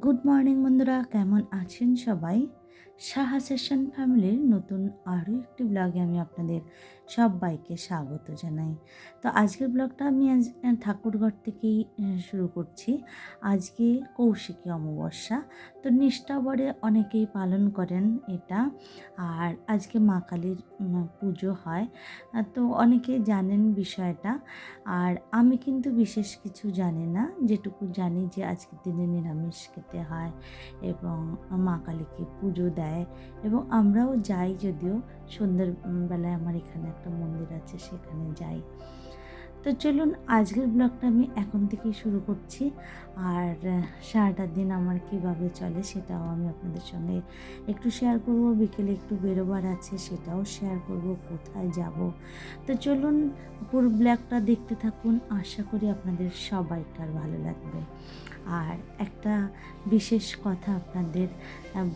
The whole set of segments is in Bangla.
গুড মর্নিং বন্ধুরা, কেমন আছেন সবাই? সাহা সেশন ফ্যামিলির নতুন আরও একটি ব্লগে আমি আপনাদের সবাইকে স্বাগত জানাই। তো আজকের ব্লগটা আমি ঠাকুরঘর থেকেই শুরু করছি। আজকে কৌশিকী অমাবস্যা, তো নিষ্ঠাভরে অনেকেই পালন করেন এটা। আর আজকে মা কালীর পুজো হয়, তো অনেকে জানেন বিষয়টা। আর আমি কিন্তু বিশেষ কিছু জানি না, যেটুকু জানি যে আজকের দিনে নিরামিষ খেতে হয় এবং মা কালীকে পুজো দেয় এবং আমরাও যাই, যদিও সন্ধ্যের বেলায় আমার এখানে একটা মন্দির আছে, সেখানে যাই। তো চলুন আজকের ব্লগটা আমি এখন থেকেই শুরু করছি। আর সারাটা দিন আমার কীভাবে চলে সেটাও আমি আপনাদের সঙ্গে একটু শেয়ার করব। বিকেলে একটু বেরোবার আছে, সেটাও শেয়ার করব, কোথায় যাব। তো চলুন পুরো ব্লগটা দেখতে থাকুন, আশা করি আপনাদের সবাইকার ভালো লাগবে। আর একটা বিশেষ কথা আপনাদের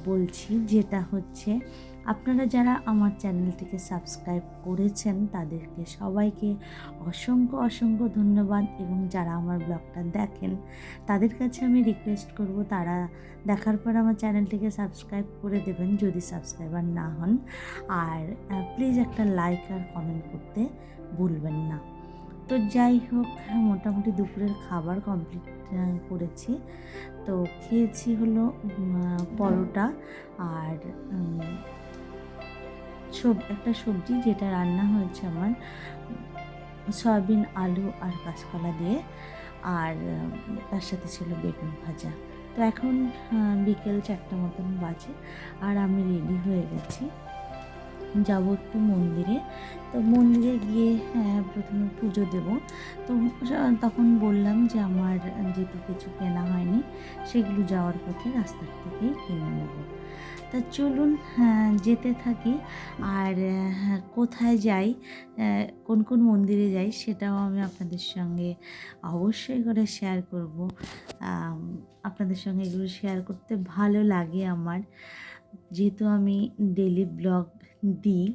বলছি, যেটা হচ্ছে আপনারা যারা আমার চ্যানেলটিকে সাবস্ক্রাইব করেছেন তাদেরকে সবাইকে অসংখ্য অসংখ্য ধন্যবাদ, এবং যারা আমার ব্লগটা দেখেন তাদের কাছে আমি রিকোয়েস্ট করব তারা দেখার পর আমার চ্যানেলটিকে সাবস্ক্রাইব করে দেবেন যদি সাবস্ক্রাইবার না হন। আর প্লিজ একটা লাইক আর কমেন্ট করতে ভুলবেন না। তো যাই হোক, মোটামুটি দুপুরের খাবার কমপ্লিট করেছি। তো খেয়েছি হলো পরোটা আর একটা সবজি, যেটা রান্না হয়েছে আমার সয়াবিন, আলু আর কাঁচকলা দিয়ে, আর তার সাথে ছিল বেগুন ভাজা। তো এখন বিকেল 4টা মতন বাজে, আর আমি রেডি হয়ে গেছি, যাব একটু মন্দিরে। তো মন্দিরে গিয়ে প্রথমে পুজো দেব। তো তখন বললাম যে আমার যেহেতু কিছু কেনা হয়নি, সেগুলো যাওয়ার পথে রাস্তার থেকেই কিনে নেব। তা চলুন যেতে থাকি। আর কোথায় যাই, কোন কোন মন্দিরে যাই, সেটাও আমি আপনাদের সঙ্গে অবশ্যই করে শেয়ার করব। আপনাদের সঙ্গে এগুলো শেয়ার করতে ভালো লাগে আমার, যেহেতু আমি ডেলি ব্লগ দিই।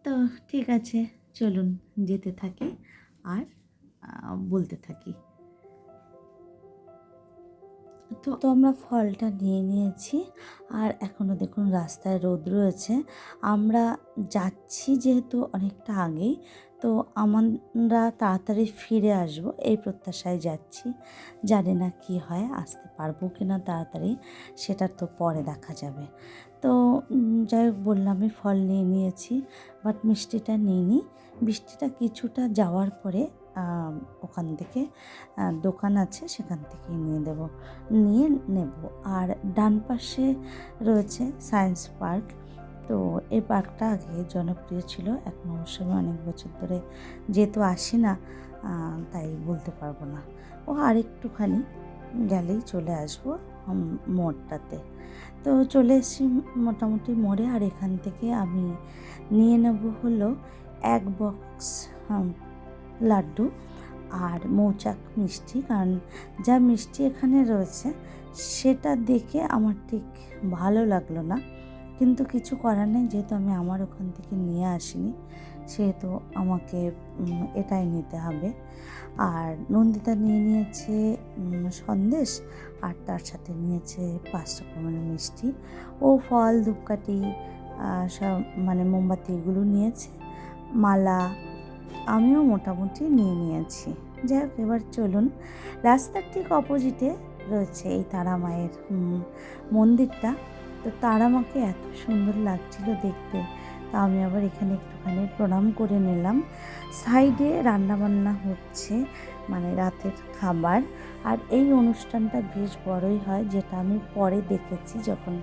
তো ঠিক আছে, চলুন যেতে থাকি আর বলতে থাকি। তো আমরা ফলটা নিয়ে নিয়েছি, আর এখনও দেখুন রাস্তায় রোদ রয়েছে। আমরা যাচ্ছি যেহেতু অনেকটা আগেই, তো আমরা তাড়াতাড়ি ফিরে আসব এই প্রত্যাশায় যাচ্ছি। জানি না কি হয়, আসতে পারবো কি না তাড়াতাড়ি, সেটা তো পরে দেখা যাবে। তো যাই হোক, বললামই ফল নিয়ে নিয়েছি, বাট মিষ্টিটা নিইনি। মিষ্টিটা কিছুটা যাওয়ার পরে ওখান থেকে দোকান আছে, সেখান থেকেই নিয়ে নেব। আর ডান পাশে রয়েছে সায়েন্স পার্ক। তো এই পার্কটা আগে জনপ্রিয় ছিল, এখন অবশ্য আমি অনেক বছর ধরে যেহেতু আসি না, তাই বলতে পারবো না। ও আরেকটুখানি গেলেই চলে আসবো মোড়টাতে। তো চলে এসেছি মোটামুটি মোড়ে। আর এখান থেকে আমি নিয়ে নেব হলো 1 বক্স লাড্ডু আর মৌচাক মিষ্টি, কারণ যা মিষ্টি এখানে রয়েছে সেটা দেখে আমার ঠিক ভালো লাগলো না, কিন্তু কিছু করার নেই, যেহেতু আমি আমার ওখান থেকে নিয়ে আসিনি, সেহেতু আমাকে এটাই নিতে হবে। আর নন্দিতা নিয়ে নিয়েছে সন্দেশ, আর তার সাথে নিয়েছে 5 রকমের মিষ্টি। ও ফল, ধূপকাঠি, সব মোমবাতি এগুলো নিয়েছে, মালা আমিও মোটামুটি নিয়ে নিয়েছি। যাই হোক, এবার চলুন। রাস্তার ঠিক অপোজিটে রয়েছে এই তারা মায়ের মন্দিরটা। তো তারা মাকে এত সুন্দর লাগছিল দেখতে, তা আমি আবার এখানে একটুখানি প্রণাম করে নিলাম। সাইডে রান্নাবান্না হচ্ছে, রাতের খাবার। আর এই অনুষ্ঠানটা বেশ বড়ই হয়, যেটা আমি পরে দেখেছি যখন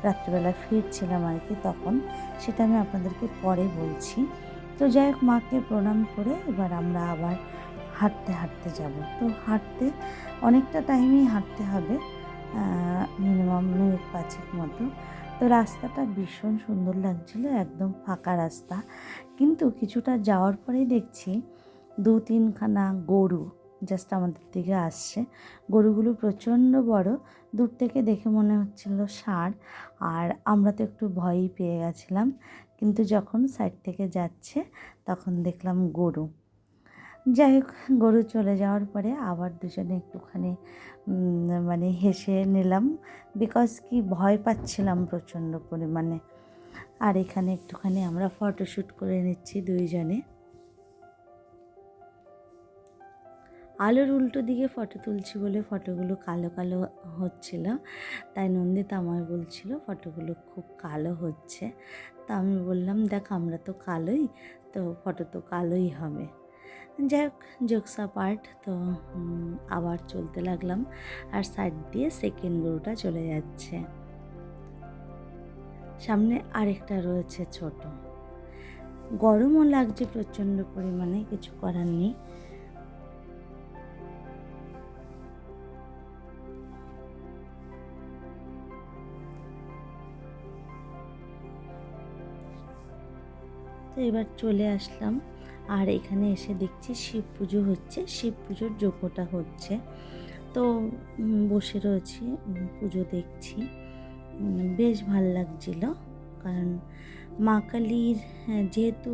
রাত্রিবেলা ফিরছিলাম আর কি, তখন সেটা আমি আপনাদেরকে পরে বলছি। তো যাই হোক, মাকে প্রণাম করে এবার আমরা আবার হাঁটতে হাঁটতে যাব। তো হাঁটতে অনেকটা টাইমেই হাঁটতে হবে, মিনিমাম মিনিট 5 মতো। তো রাস্তাটা ভীষণ সুন্দর লাগছিল, একদম ফাঁকা রাস্তা, কিন্তু কিছুটা যাওয়ার পরেই দেখছি 2-3খানা গরু জাস্ট আমাদের দিকে আসছে। গরুগুলো প্রচণ্ড বড়, দূর থেকে দেখে মনে হচ্ছিল ষাঁড়, আর আমরা তো একটু ভয়ই পেয়ে গেছিলাম, কিন্তু যখন সাইড থেকে যাচ্ছে তখন দেখলাম গরু। যাই হোক, গরু চলে যাওয়ার পরে আবার দুজনে একটুখানি মানে হেসে নিলাম, বিকজ কি ভয় পাচ্ছিলাম প্রচণ্ড পরিমাণে। আর এখানে একটুখানি আমরা ফটোশ্যুট করে নিচ্ছি দুইজনে। আলোর উল্টো দিকে ফটো তুলছি বলে ফটোগুলো কালো কালো হচ্ছিল, তাই নন্দিতা আমায় বলছিল ফটোগুলো খুব কালো হচ্ছে। তা আমি বললাম, দেখ আমরা তো কালোই, তো ফটো তো কালোই হবে। যাই হোক, জোকস পার্ট। তো আবার চলতে লাগলাম, আর সাইড দিয়ে সেকেন্ড গরুটা চলে যাচ্ছে। সামনে আরেকটা রয়েছে ছোট। গরমও লাগছে প্রচণ্ড পরিমাণে, কিছু করার নেই। তো এবার চলে আসলাম, আর এখানে এসে দেখছি শিব পুজো হচ্ছে, শিব পুজোর যজ্ঞটা হচ্ছে। তো বসে রয়েছি, পুজো দেখছি। বেশ ভাল লাগছিল, কারণ মা কালীর যেহেতু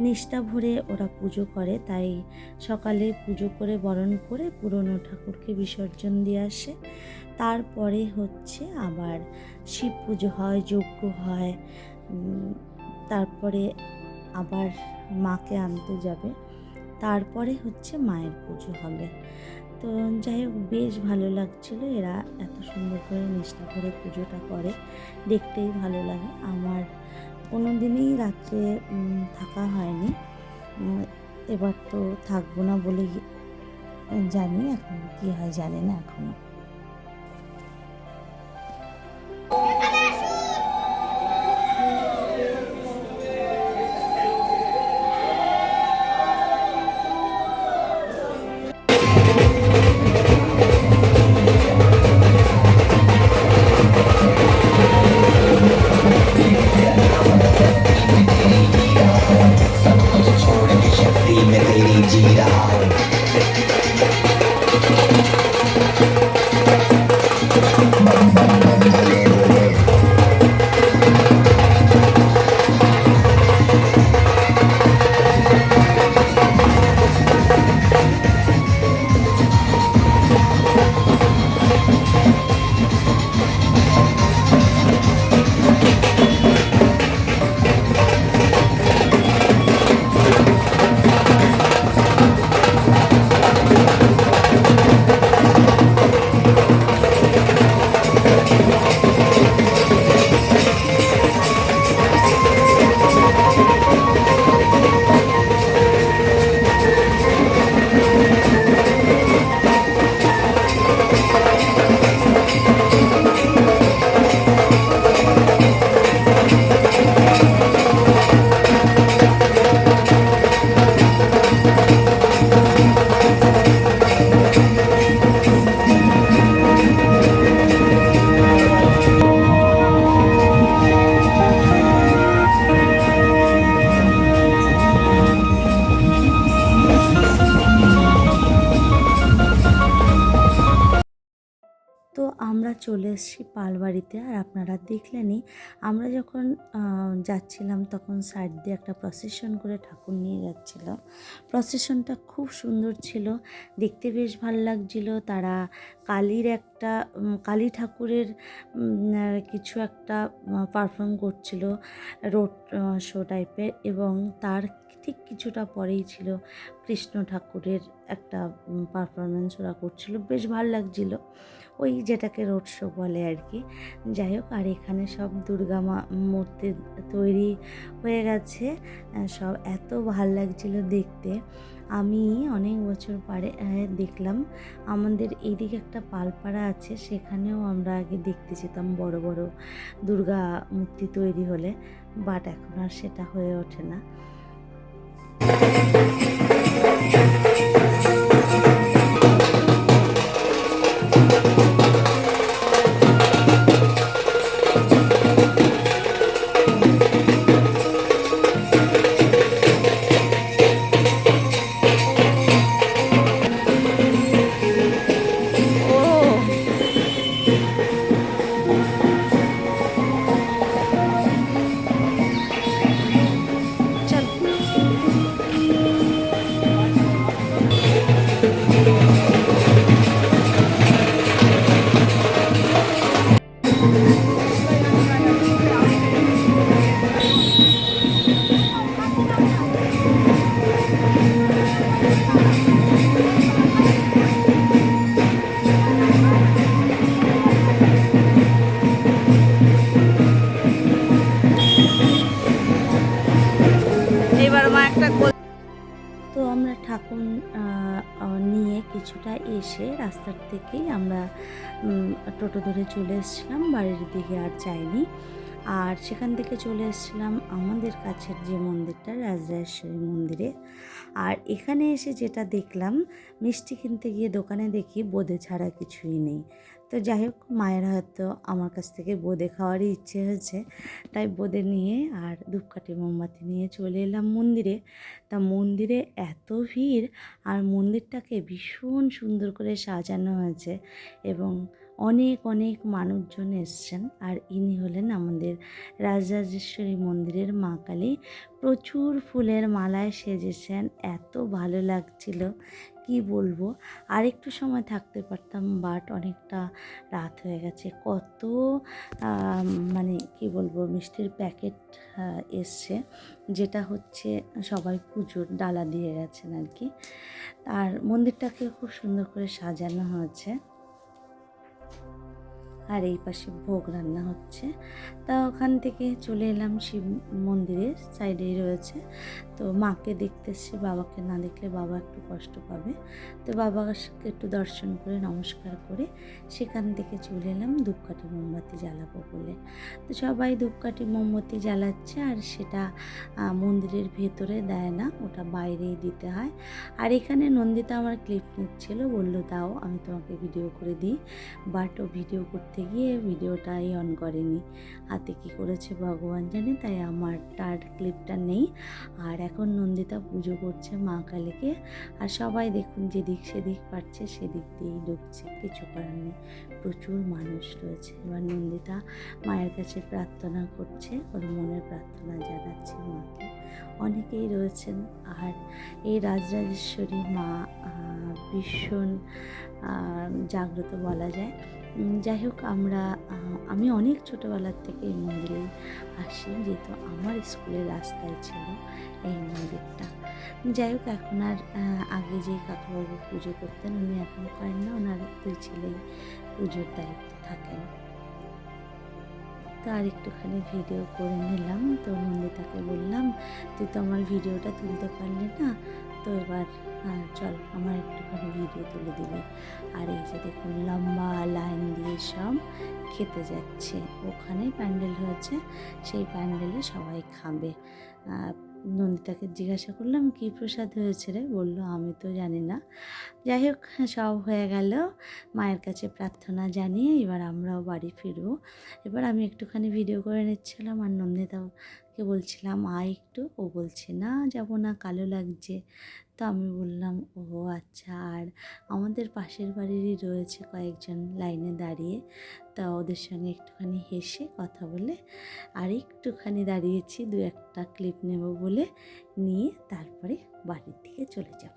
নিষ্ঠা ভরে ওরা পুজো করে, তাই সকালে পুজো করে বরণ করে পুরনো ঠাকুরকে বিসর্জন দিয়ে আসে। তারপরে হচ্ছে আবার শিব পুজো হয়, যজ্ঞ হয়, তারপরে আবার মাকে আনতে যাবে, তারপরে হচ্ছে মায়ের পুজো হবে। তো যাই হোক, বেশ ভালো লাগছিল। এরা এত সুন্দর করে নিষ্ঠা করে পুজোটা করে, দেখতেই ভালো লাগে। আমার কোনো দিনই রাত্রে থাকা হয়নি, এবার তো থাকবো না বলেই জানি, এখন কী হয় জানি না এখনও। তো আমরা চলে এসেছি পালবাড়িতে। আর আপনারা দেখলেনই, আমরা যখন যাচ্ছিলাম তখন সাইড দিয়ে একটা প্রসেশন করে ঠাকুর নিয়ে যাচ্ছিল। প্রসেশনটা খুব সুন্দর ছিল, দেখতে বেশ ভালো লাগছিল। তারা কালীর একটা কালী ঠাকুরের কিছু একটা পারফর্ম করছিল, রোড শো টাইপের, এবং তার ঠিক কিছুটা পরেই ছিল কৃষ্ণ ঠাকুরের একটা পারফরমেন্স ওরা করছিল, বেশ ভালো লাগছিল, ওই যেটাকে রোড শো বলে আর কি। যাই হোক, আর এখানে সব দুর্গা মা মূর্তি তৈরি হয়ে গেছে, সব এত ভাল লাগছিল দেখতে। আমি অনেক বছর পরে দেখলাম, আমাদের এইদিকে একটা পালপাড়া আছে, সেখানেও আমরা আগে দেখতে যেতাম বড় বড় দুর্গা মূর্তি তৈরি হলে, বাট এখন আর সেটা হয়ে ওঠে না। এসে রাস্তার থেকেই আমরা টোটো ধরে চলে এসেছিলাম, বাড়ির দিকে আর যাইনি। আর সেখান থেকে চলে এসেছিলাম আমাদের কাছের যে মন্দিরটা, রাজরাজেশ্বরী মন্দিরে। আর এখানে এসে যেটা দেখলাম, মিষ্টি কিনতে গিয়ে দোকানে দেখি বোঁদে ছাড়া কিছুই নেই। তো যাই হোক, মায়ের হয়তো আমার কাছ থেকে বোঁদে খাওয়ারই ইচ্ছে হয়েছে, তাই বোঁদে নিয়ে আর ধূপকাঠি মোমবাতি নিয়ে চলে এলাম মন্দিরে। তা মন্দিরে এত ভিড়, আর মন্দিরটাকে ভীষণ সুন্দর করে সাজানো হয়েছে এবং অনেক অনেক মানুষজন এসছেন। আর ইনি হলেন আমাদের রাজরাজেশ্বরী মন্দিরের মা কালী। প্রচুর ফুলের মালায় সেজেছেন, এত ভালো লাগছিল কি বলবো। আর একটু সময় থাকতে পারতাম, বাট অনেকটা রাত হয়ে গেছে। কত মানে কি বলবো, মিষ্টির প্যাকেট এসছে, যেটা হচ্ছে সবাই পুজোর ডালা দিয়ে গেছেন আর কি। আর মন্দিরটাকে খুব সুন্দর করে সাজানো হয়েছে। আর এই পাশে ভোগ রান্না হচ্ছে। তা ওখান থেকে চলে এলাম শিব মন্দিরের সাইডেই রয়েছে। তো মাকে দেখতে এসেছি, বাবাকে না দেখলে বাবা একটু কষ্ট পাবে। তো বাবাকে একটু দর্শন করে নমস্কার করে সেখান থেকে চলে এলাম ধূপকাঠি মোমবাতি জ্বালাবো বলে। তো সবাই ধূপকাঠি মোমবাতি জ্বালাচ্ছে, আর সেটা মন্দিরের ভেতরে দেয় না, ওটা বাইরেই দিতে হয়। আর এখানে নন্দিতা আমার ক্লিপ নিচ্ছিল, বললো দাও আমি তোমাকে ভিডিও করে দিই, বাট ও ভিডিও করতে গিয়ে ভিডিওটাই অন করেনি। হাতে কী করেছে ভগবান জানে, তাই আমার তার ক্লিপটা নেই। আর এখন নন্দিতা পুজো করছে মা কালীকে। আর সবাই দেখুন যেদিক সেদিক পারছে সেদিক দিয়েই ঢুকছে, কিছু করার নেই, প্রচুর মানুষ রয়েছে। এবার নন্দিতা মায়ের কাছে প্রার্থনা করছে, ওর মনের প্রার্থনা জানাচ্ছে মাকে। অনেকেই রয়েছেন। আর এই রাজরাজেশ্বরী মা ভীষণ জাগ্রত বলা যায়। যাই হোক, আমি অনেক ছোটোবেলার থেকে এই মন্দিরে আসি, যেহেতু আমার স্কুলের রাস্তায় ছিল এই মন্দিরটা। যাই হোক, এখন আর আগে যে কাকুবাবু পুজো করতেন উনি এখন করেন না, ওনার দুই ছেলেই পুজোর দায়িত্বে থাকেন। তো আর একটুখানি ভিডিও করে নিলাম। তো নন্দিতাকে বললাম, তুই তো আমার ভিডিওটা তুলতে পারলি না, তো এবার চল আমার একটুখানি ভিডিও তুলে দিবি। আর এই যে দেখুন লম্বা লাইন দিয়ে সব খেতে যাচ্ছে, ওখানে প্যান্ডেল হয়েছে, সেই প্যান্ডেলে সবাই খাবে। নন্দিতাকে জিজ্ঞাসা করলাম কী প্রসাদ হয়েছে রে, বললো আমি তো জানি না। যাই হোক, সব হয়ে গেল, মায়ের কাছে প্রার্থনা জানিয়ে এবার আমরাও বাড়ি ফিরবো। এবার আমি একটুখানি ভিডিও করে নিচ্ছিলাম, আর নন্দিতাকে বলছিলাম আয় একটু, ও বলছে না যাবো না, কালো লাগছে। তো আমি বললাম ও আচ্ছা। আর আমাদের পাশের বাড়িরই রয়েছে কয়েকজন লাইনে দাঁড়িয়ে, তা ওদের সঙ্গে একটুখানি হেসে কথা বলে আর একটুখানি দাঁড়িয়েছি, দু একটা ক্লিপ নেব বলে নিয়ে তারপরে বাড়ির দিকে চলে যাব।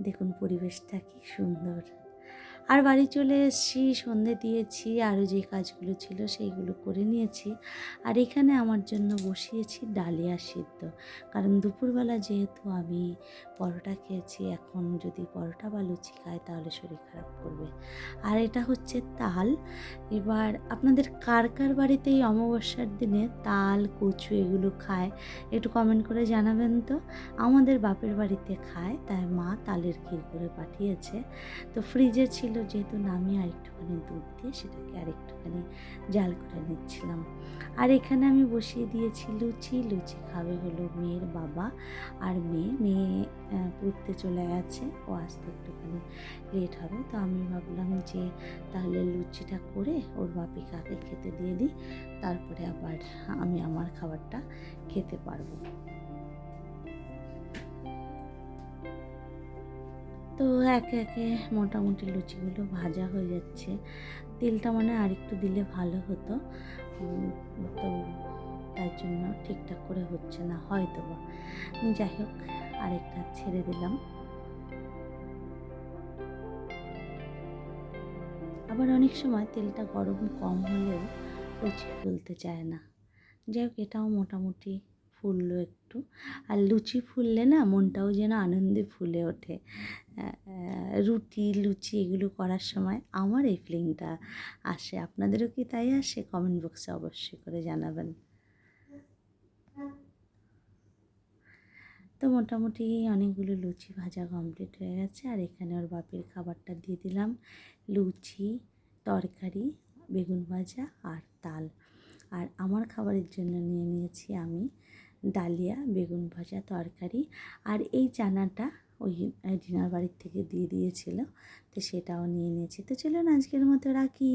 দেখুন পরিবেশটা কি সুন্দর। আর বাড়ি চলে এসেছি, সন্ধে দিয়েছি, আরও যে কাজগুলো ছিল সেইগুলো করে নিয়েছি। আর এখানে আমার জন্য বসিয়েছি ডালিয়া সিদ্ধ, কারণ দুপুরবেলা যেহেতু আমি পরোটা খেয়েছি, এখন যদি পরোটা বা লুচি খাই তাহলে শরীর খারাপ করবে। আর এটা হচ্ছে তাল। এবার আপনাদের কার কার বাড়িতে এই অমাবস্যার দিনে তাল কচু এগুলো খায়, একটু কমেন্ট করে জানাবেন তো। আমাদের বাপের বাড়িতে খায়, তাই মা তালের ক্ষীর করে পাঠিয়েছে। তো ফ্রিজে ছিল যেহেতু, নামিয়ে আরেকটুখানি দুধ দিয়ে সেটাকে আরেকটুখানি জাল করে নিচ্ছিলাম। আর এখানে আমি বসিয়ে দিয়েছি লুচি। লুচি খাবে হলো মেয়ের বাবা আর মেয়ে পড়তে চলে গেছে, ও আসতে একটুখানি লেট হবে। তো আমি ভাবলাম যে তাহলে লুচিটা করে ওর বাপি কাকে খেতে দিয়ে দিই, তারপরে আবার আমি আমার খাবারটা খেতে পারবো। তো একে একে মোটামুটি লুচিগুলো ভাজা হয়ে যাচ্ছে। তেলটা মানে আরেকটু দিলে ভালো হতো, তো তার জন্য ঠিকঠাক করে হচ্ছে না হয়তো বা। যাই হোক, আরেকটা ছেড়ে দিলাম। আবার অনেক সময় তেলটা গরম কম হলেও লুচি ফুলতে চায় না। যাই হোক, এটাও মোটামুটি ফুললো একটু। আর লুচি ফুললে না মনটাও যেন আনন্দে ফুলে ওঠে। রুটি লুচি এগুলো করার সময় আমার এই ফিলিংটা আসে। আপনাদেরও কি তাই আসে? কমেন্ট বক্সে অবশ্যই করে জানাবেন। তো তো মোটামুটি অনেকগুলো লুচি ভাজা কমপ্লিট হয়ে গেছে। আর এখানে ওর বাপের খাবারটা দিয়ে দিলাম, লুচি, তরকারি, বেগুন ভাজা আর ডাল। আর আমার খাবারের জন্য নিয়ে নিয়েছি আমি ডালিয়া, বেগুন ভাজা, তরকারি। আর এই চানাটা ওই ডিনার বাড়ির থেকে দিয়ে দিয়েছিল, তো সেটাও নিয়ে নিয়েছি। তো চলুন আজকের মতো রাখি।